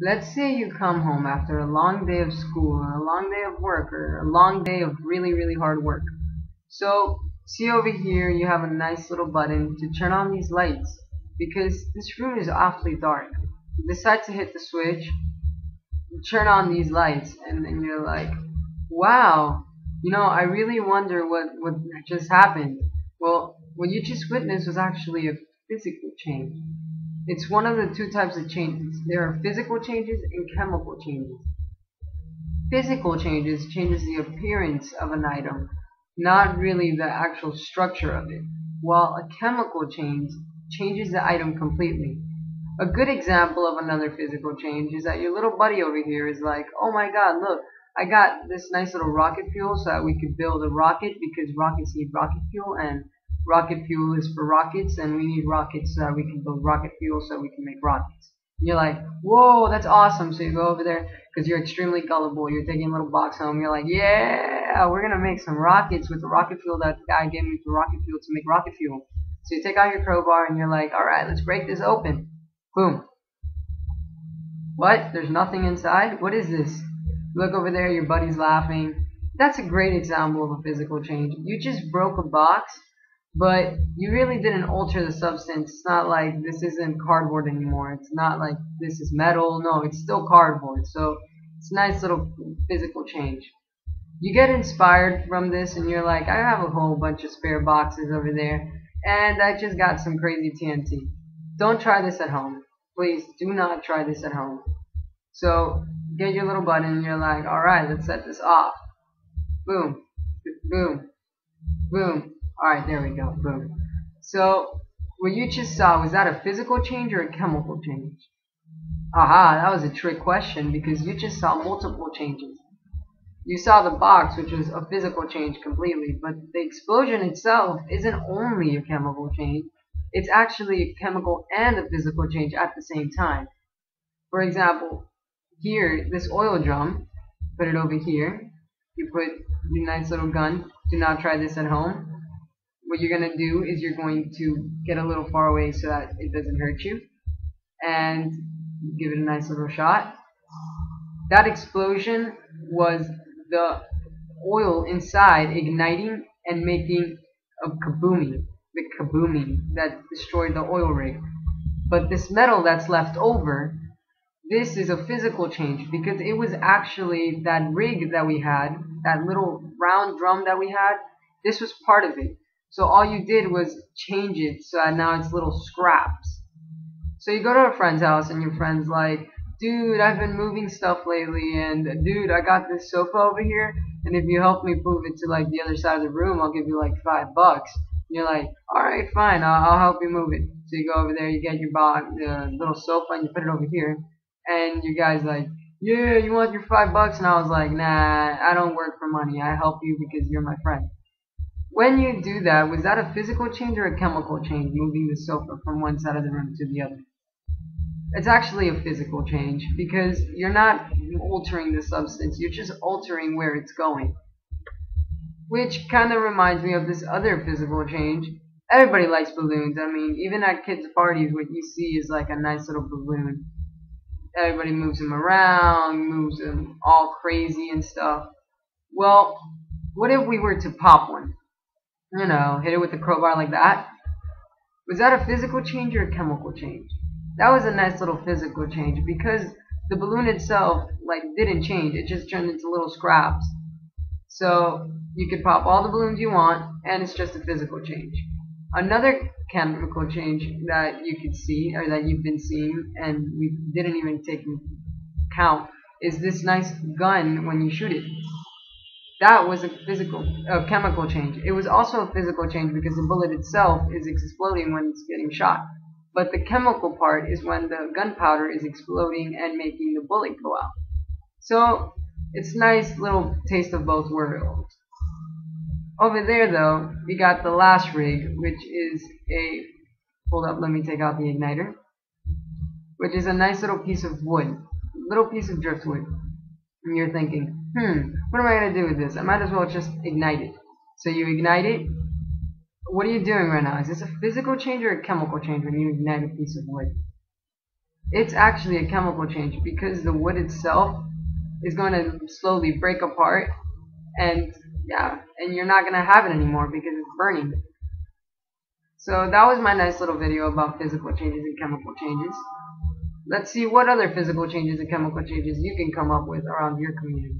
Let's say you come home after a long day of school or a long day of work or a long day of really, really hard work. So, see over here, you have a nice little button to turn on these lights because this room is awfully dark. You decide to hit the switch, you turn on these lights, and then you're like, wow, I really wonder what just happened. Well, what you just witnessed was actually a physical change. It's one of the two types of changes. There are physical changes and chemical changes. Physical changes changes the appearance of an item, not really the actual structure of it, while a chemical change changes the item completely. A good example of another physical change is that your little buddy over here is like, oh my god, look, I got this nice little rocket fuel so that we could build a rocket because rockets need rocket fuel and rocket fuel is for rockets and we need rockets so that we can build rocket fuel so we can make rockets. And you're like, whoa, that's awesome. So you go over there because you're extremely gullible. You're taking a little box home. You're like, yeah, we're going to make some rockets with the rocket fuel that the guy gave me for rocket fuel to make rocket fuel. So you take out your crowbar and you're like, alright, let's break this open. Boom. What? There's nothing inside? What is this? Look over there, your buddy's laughing. That's a great example of a physical change. You just broke a box, but you really didn't alter the substance. It's not like this isn't cardboard anymore. It's not like this is metal. No, it's still cardboard. So it's a nice little physical change. You get inspired from this and you're like, I have a whole bunch of spare boxes over there and I just got some crazy TNT. Don't try this at home. Please do not try this at home. So get your little button and you're like, alright, let's set this off. Boom, boom, boom. Alright, there we go, boom. So what you just saw, was that a physical change or a chemical change? Aha, that was a trick question because you just saw multiple changes. You saw the box, which was a physical change completely, but the explosion itself isn't only a chemical change. It's actually a chemical and a physical change at the same time. For example, here, this oil drum, put it over here. You put your nice little gun. Do not try this at home. What you're going to do is you're going to get a little far away so that it doesn't hurt you. And give it a nice little shot. That explosion was the oil inside igniting and making a kabooming. The kabooming that destroyed the oil rig. But this metal that's left over, this is a physical change because it was actually that rig that we had, that little round drum that we had, this was part of it. So all you did was change it so that now it's little scraps. So you go to a friend's house and your friend's like, dude, I've been moving stuff lately and dude, I got this sofa over here and if you help me move it to like the other side of the room, I'll give you like $5. And you're like, alright, fine, I'll help you move it. So you go over there, you get your little sofa and you put it over here. And you guys like, yeah, you want your $5? And I was like, nah, I don't work for money. I help you because you're my friend. When you do that, was that a physical change or a chemical change, moving the sofa from one side of the room to the other? It's actually a physical change because you're not altering the substance. You're just altering where it's going. Which kind of reminds me of this other physical change. Everybody likes balloons. I mean, even at kids' parties, what you see is like a nice little balloon. Everybody moves them around, moves them all crazy and stuff. Well, what if we were to pop one? Hit it with a crowbar like that? Was that a physical change or a chemical change? That was a nice little physical change because the balloon itself didn't change. It just turned into little scraps. So you could pop all the balloons you want and it's just a physical change. Another chemical change that you could see, or that you've been seeing, and we didn't even take into account, is this nice gun when you shoot it. That was a chemical change. It was also a physical change because the bullet itself is exploding when it's getting shot. But the chemical part is when the gunpowder is exploding and making the bullet go out. So it's nice little taste of both worlds. Over there, though, we got the last rig, which is hold up, let me take out the igniter, which is a nice little piece of wood, little piece of driftwood. And you're thinking, what am I going to do with this? I might as well just ignite it. So you ignite it. What are you doing right now? Is this a physical change or a chemical change when you ignite a piece of wood? it's actually a chemical change, because the wood itself is going to slowly break apart, and yeah, and you're not going to have it anymore because it's burning. So that was my nice little video about physical changes and chemical changes. Let's see what other physical changes and chemical changes you can come up with around your community.